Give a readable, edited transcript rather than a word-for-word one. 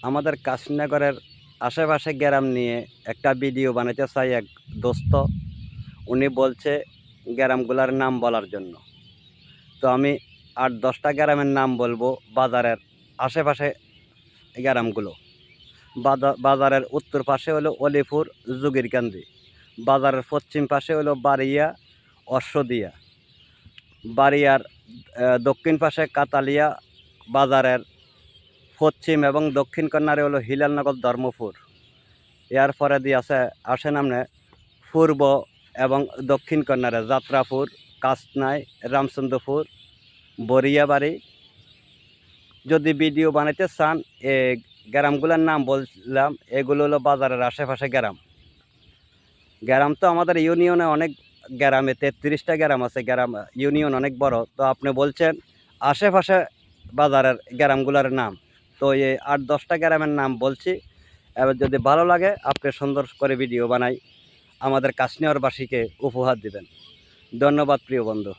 আমাদের কাশীনগরের আশেপাশে গ্রাম নিয়ে একটা ভিডিও বানাতে চাই এক দোস্ত। উনি বলছে গ্রামগুলোর নাম বলার জন্য। তো আমি ৮-১০টা গ্রামের নাম বলবো বাজারের আশেপাশে গ্রামগুলো। বাজারের উত্তর পাশে হলো অলিপুর যোগীরকান্দি, বাজারের পশ্চিম পাশে হলো বাড়িয়া অশ্বদিয়া, বাড়িয়ার দক্ষিণ পাশে কাতালিয়া, বাজারের পশ্চিম এবং দক্ষিণ কর্নারে হলো হিলালনগর ধর্মপুর। এর পরে দিয়ে আসেন আপনি পূর্ব এবং দক্ষিণ কর্নারে যাত্রাপুর, কাসনাই, রামচন্দ্রপুর, বরিয়াবাড়ি। যদি ভিডিও বানাইতে চান গ্রামগুলোর নাম বললাম, এগুলো হলো বাজারের আশেপাশে গ্রাম। গ্রাম তো আমাদের ইউনিয়নে অনেক গ্রামে 33টা গ্রাম আছে, গ্রাম ইউনিয়ন অনেক বড়। তো আপনি বলছেন আশেপাশে বাজারের গ্রামগুলোর নাম, তো এই ৮-১০টা গ্রামের নাম বলছি। এবার যদি ভালো লাগে আপনি সুন্দর করে ভিডিও বানাই আমাদের কাশীনগরবাসীকে উপহার দিবেন। ধন্যবাদ প্রিয় বন্ধু।